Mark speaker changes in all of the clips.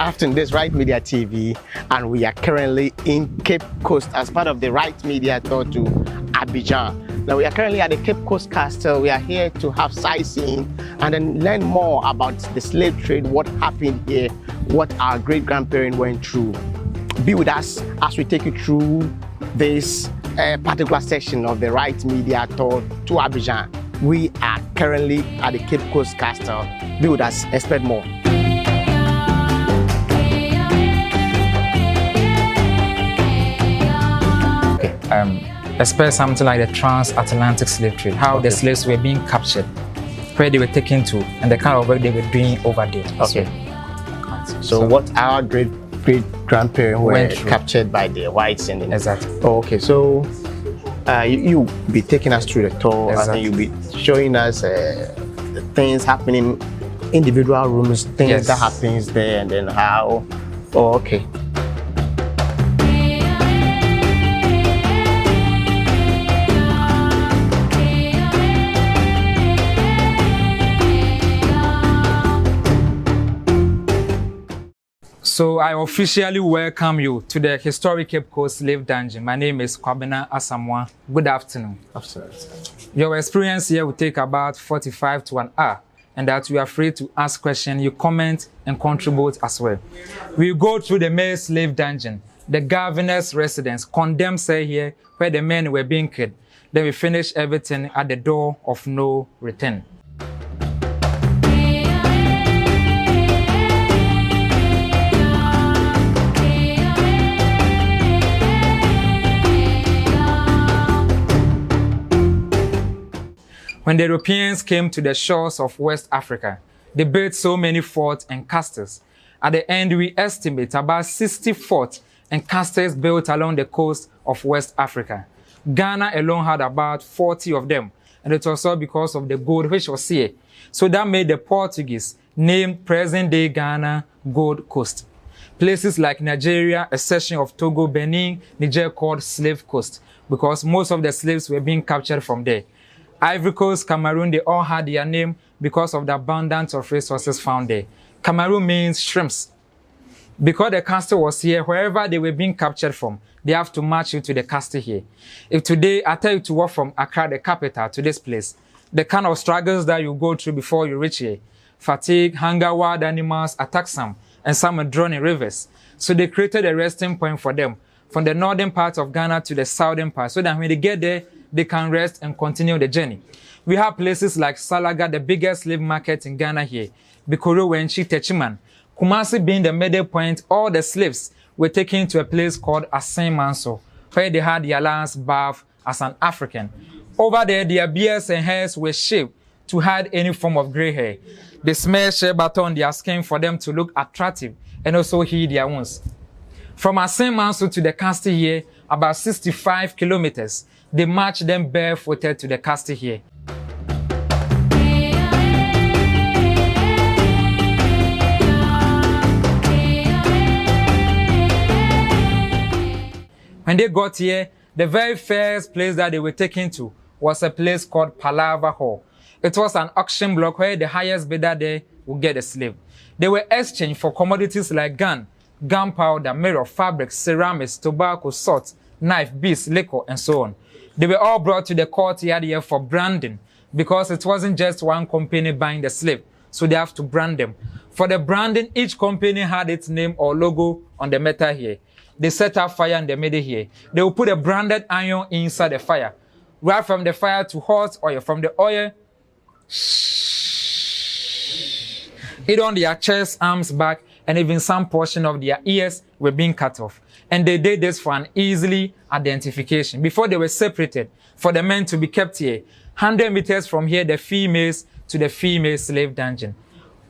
Speaker 1: afternoon. This is Right Media TV, and we are currently in Capecoast as part of the Right Media tour to Abidjan. Now we are currently at the Capecoast Castle. We are here to have sightseeing and then learn more about the slave trade, what happened here, what our great-grandparents went through. Be with us as we take you through this particular section of the Right Media tour to Abidjan. We are currently at the Capecoast Castle. Be with us, expect more.
Speaker 2: Expect something like the transatlantic slave trade, how the slaves were being captured, where they were taken to, and the kind of work they were doing over there.
Speaker 1: Okay. So what our great-grandparents were captured by the whites and
Speaker 2: exactly.
Speaker 1: Oh, okay. So you'll be taking us through the tour,
Speaker 2: Exactly.
Speaker 1: and you'll be showing us the things happening, individual rooms, things that happens there, and then how. Oh, okay.
Speaker 2: So I officially welcome you to the historic Capecoast slave dungeon. My name is Kwabena Asamoah. Good afternoon. Your experience here will take about 45 to an hour, and that you are free to ask questions, you comment and contribute as well. We go through the male slave dungeon, the governor's residence, condemned cell here where the men were being killed. Then we finish everything at the door of no return. When the Europeans came to the shores of West Africa, they built so many forts and castles. At the end, we estimate about 60 forts and castles built along the coast of West Africa. Ghana alone had about 40 of them, and it was all because of the gold which was here. So that made the Portuguese name present-day Ghana Gold Coast. Places like Nigeria, a section of Togo, Benin, Niger called Slave Coast, because most of the slaves were being captured from there. Ivory Coast, Cameroon, they all had their name because of the abundance of resources found there. Cameroon means shrimps. Because the castle was here, wherever they were being captured from, they have to march you to the castle here. If today I tell you to walk from Accra, the capital, to this place, the kind of struggles that you go through before you reach here, fatigue, hunger, wild animals, attack some, and some are drawn in rivers. So they created a resting point for them from the northern part of Ghana to the southern part, so that when they get there, they can rest and continue the journey. We have places like Salaga, the biggest slave market in Ghana here, Bikoro, Wenchi, Techiman. Kumasi being the middle point, all the slaves were taken to a place called Asen Manso, where they had their last bath as an African. Over there, their beards and hairs were shaved to hide any form of gray hair. They smeared shea butter on their skin for them to look attractive and also heal their wounds. From Asen Manso to the castle here, about 65 kilometers, they marched them barefooted to the castle here. When they got here, the very first place that they were taken to was a place called Palava Hall. It was an auction block where the highest bidder there would get a slave. They were exchanged for commodities like gunpowder, mirror, fabrics, ceramics, tobacco, salt, knife, beads, liquor, and so on. They were all brought to the courtyard here for branding, because it wasn't just one company buying the slave, so they have to brand them. For the branding, each company had its name or logo on the metal here. They set up fire in the middle here. They will put a branded iron inside the fire. Right from the fire to hot oil, from the oil, it on their chest, arms, back, and even some portion of their ears were being cut off. And they did this for an easily identification. Before they were separated, for the men to be kept here, 100 meters from here, the females to the female slave dungeon.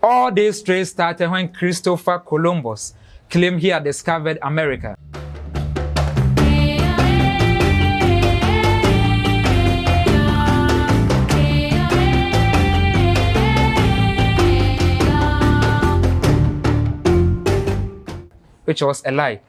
Speaker 2: All this trade started when Christopher Columbus claimed he had discovered America. Which was a lie.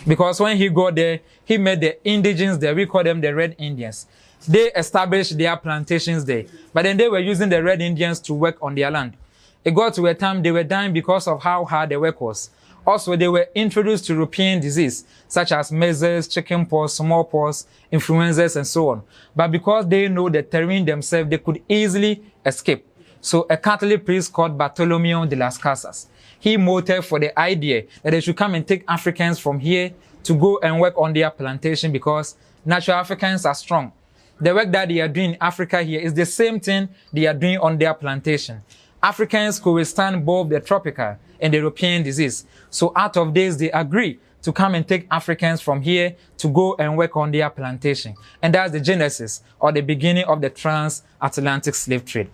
Speaker 2: Because when he got there, he met the indigens there, we call them the Red Indians. They established their plantations there, but then they were using the Red Indians to work on their land. It got to a time they were dying because of how hard the work was. Also, they were introduced to European disease, such as measles, chickenpox, smallpox, influenzas, and so on. But because they know the terrain themselves, they could easily escape. So a Catholic priest called Bartholomew de las Casas, he motived for the idea that they should come and take Africans from here to go and work on their plantation because natural Africans are strong. The work that they are doing in Africa here is the same thing they are doing on their plantation. Africans could withstand both the tropical and the European disease. So out of this, they agree to come and take Africans from here to go and work on their plantation. And that's the genesis or the beginning of the transatlantic slave trade.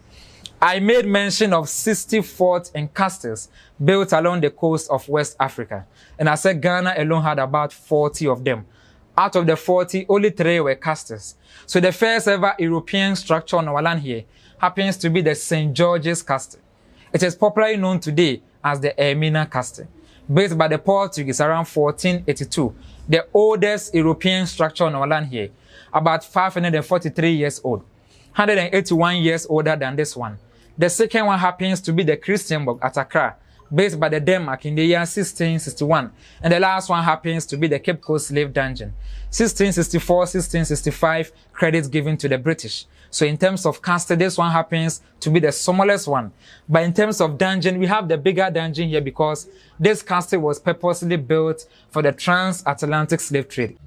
Speaker 2: I made mention of 60 forts and castles built along the coast of West Africa. And I said Ghana alone had about 40 of them. Out of the 40, only 3 were castles. So the first ever European structure on our land here happens to be the St. George's Castle. It is popularly known today as the Ermina Castle, built by the Portuguese around 1482, the oldest European structure on our land here, about 543 years old, 181 years older than this one. The second one happens to be the Christianborg at Accra, based by the Denmark in the year 1661. And the last one happens to be the Capecoast slave dungeon. 1664, 1665, credits given to the British. So in terms of castle, this one happens to be the smallest one. But in terms of dungeon, we have the bigger dungeon here because this castle was purposely built for the transatlantic slave trade.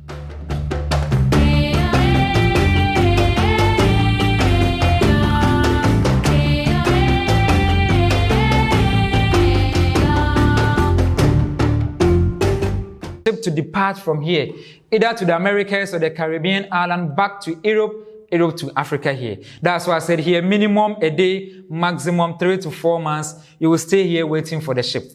Speaker 2: To depart from here, either to the Americas or the Caribbean island, back to Europe to Africa here. That's why I said here, minimum a day, maximum 3 to 4 months, you will stay here waiting for the ship.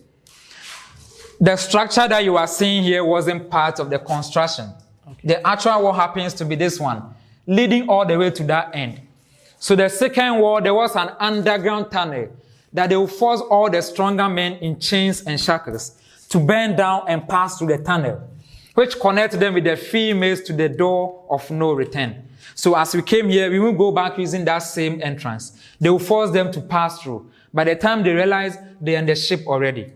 Speaker 2: The structure that you are seeing here wasn't part of the construction. Okay. The actual wall happens to be this one, leading all the way to that end. So the second wall, there was an underground tunnel that they will force all the stronger men in chains and shackles to bend down and pass through the tunnel, which connected them with the females to the door of no return. So as we came here, we will go back using that same entrance. They will force them to pass through. By the time they realize they're in the ship already.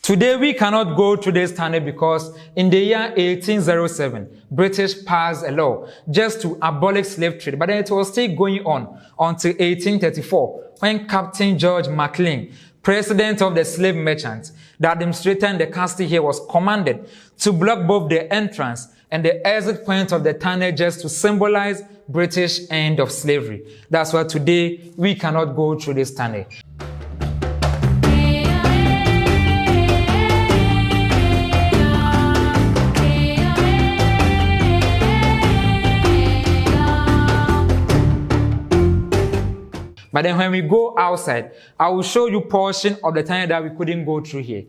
Speaker 2: Today, we cannot go through this tunnel because in the year 1807, British passed a law just to abolish slave trade. But then it was still going on until 1834, when Captain George McLean, president of the slave merchants, the administrator in the castle here, was commanded to block both the entrance and the exit point of the tunnel just to symbolize British end of slavery. That's why today we cannot go through this tunnel. But then when we go outside, I will show you portion of the tunnel that we couldn't go through here.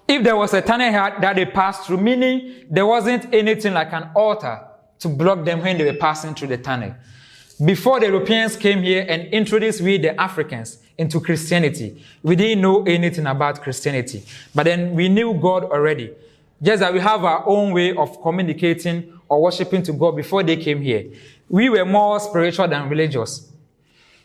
Speaker 2: If there was a tunnel here that they passed through, meaning there wasn't anything like an altar to block them when they were passing through the tunnel. Before the Europeans came here and introduced we, the Africans, into Christianity, we didn't know anything about Christianity. But then we knew God already. Just that we have our own way of communicating or worshiping to God before they came here. We were more spiritual than religious.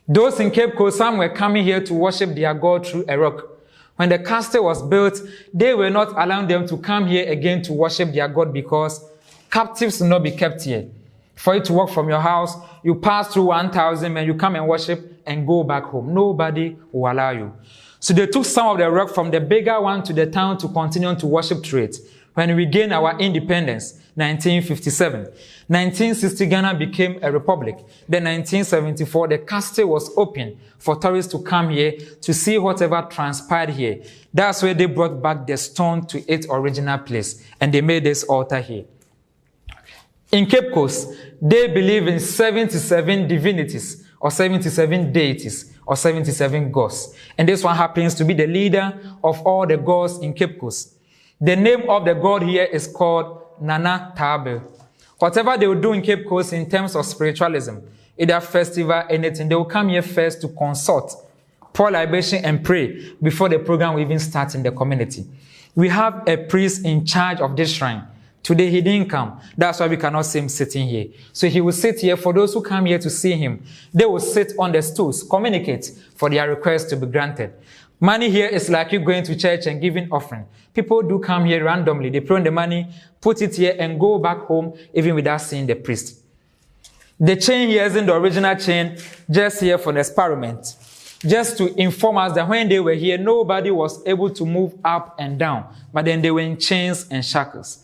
Speaker 2: Those in Capecoast, some were coming here to worship their God through a rock. When the castle was built, they were not allowing them to come here again to worship their God because captives will not be kept here. For you to work from your house, you pass through 1,000 men, you come and worship and go back home. Nobody will allow you. So they took some of the rock from the bigger one to the town to continue to worship through it. When we gained our independence, 1957, 1960 Ghana became a republic. Then 1974, the castle was open for tourists to come here to see whatever transpired here. That's where they brought back the stone to its original place, and they made this altar here. In Capecoast, they believe in 77 divinities, or 77 deities, or 77 gods. And this one happens to be the leader of all the gods in Capecoast. The name of the god here is called Nana Tabe. Whatever they will do in Capecoast in terms of spiritualism, either festival, anything, they will come here first to consult, pour libation, and pray before the program will even start in the community. We have a priest in charge of this shrine, Today he didn't come. That's why we cannot see him sitting here. So he will sit here. For those who come here to see him, they will sit on the stools, communicate for their request to be granted. Money here is like you going to church and giving offering. People do come here randomly. They put in the money, put it here, and go back home even without seeing the priest. The chain here isn't the original chain, just here for the experiment. Just to inform us that when they were here, nobody was able to move up and down, but then they were in chains and shackles.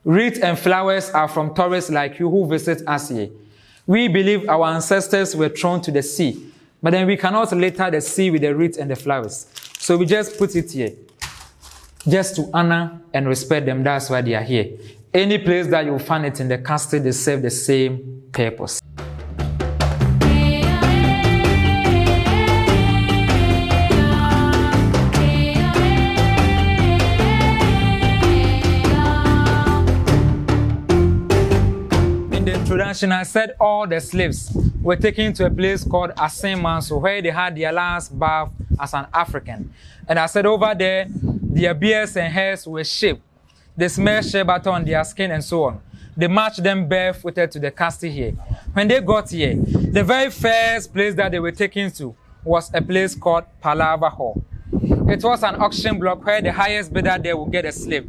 Speaker 2: Wreaths and flowers are from tourists like you who visit us here. We believe our ancestors were thrown to the sea, but then we cannot litter the sea with the wreaths and the flowers. So we just put it here, just to honor and respect them. That's why they are here. Any place that you find it in the castle, they serve the same purpose. Introduction, I said all the slaves were taken to a place called Asenmanso, where they had their last bath as an African. And I said over there, their beards and hairs were shaved. They smelled shea butter on their skin and so on. They marched them barefooted to the castle here. When they got here, the very first place that they were taken to was a place called Palava Hall. It was an auction block where the highest bidder there would get a slave.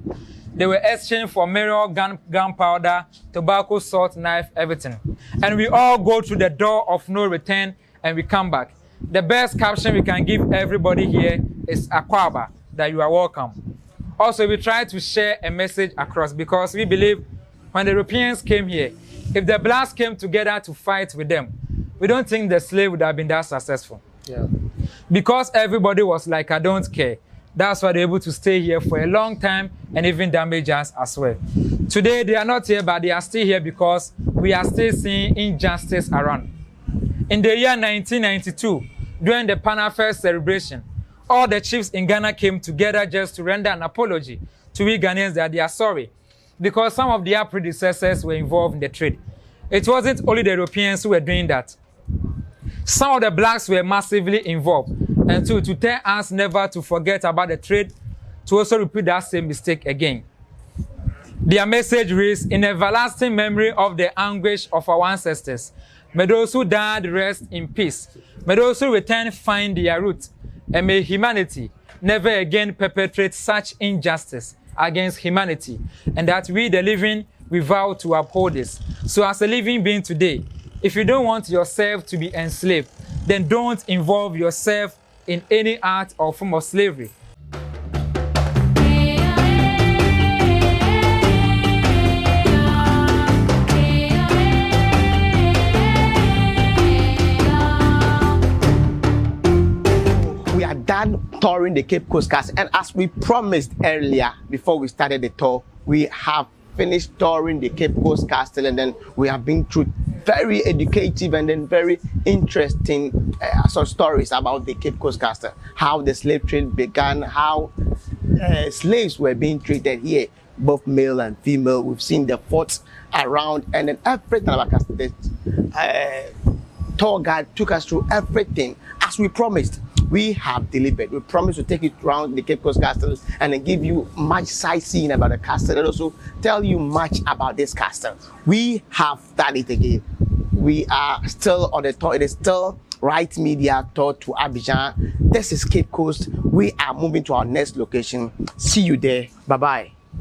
Speaker 2: They were exchanged for mineral, gunpowder, tobacco, salt, knife, everything. And we all go through the door of no return and we come back. The best caption we can give everybody here is Akwaba, that you are welcome. Also, we try to share a message across because we believe when the Europeans came here, if the blacks came together to fight with them, we don't think the slave would have been that successful.
Speaker 1: Yeah.
Speaker 2: Because everybody was like, I don't care. That's why they're able to stay here for a long time and even damage us as well. Today, they are not here, but they are still here because we are still seeing injustice around. In the year 1992, during the Pana Fest celebration, all the chiefs in Ghana came together just to render an apology to we Ghanaians that they are sorry because some of their predecessors were involved in the trade. It wasn't only the Europeans who were doing that. Some of the blacks were massively involved. And to tell us never to forget about the trade, to also repeat that same mistake again. Their message reads, in everlasting memory of the anguish of our ancestors, may those who died rest in peace. May those who return find their roots. And may humanity never again perpetrate such injustice against humanity. And that we, the living, we vow to uphold this. So as a living being today, if you don't want yourself to be enslaved, then don't involve yourself in any act or form of slavery.
Speaker 1: We are done touring the Cape Coast Castle, and as we promised earlier before we started the tour, we have finished touring the Cape Coast Castle, and then we have been through very educative and then very interesting stories about the Cape Coast Castle, how the slave trade began, how slaves were being treated here, both male and female. We've seen the forts around, and then everything about Castle. The tour guide took us through everything as we promised. We have delivered. We promised to take you around the Cape Coast Castle and then give you much sightseeing about the castle and also tell you much about this castle. We have done it again. We are still on the tour. It is still Right Media tour to Abidjan. This is Cape Coast. We are moving to our next location. See you there. Bye-bye.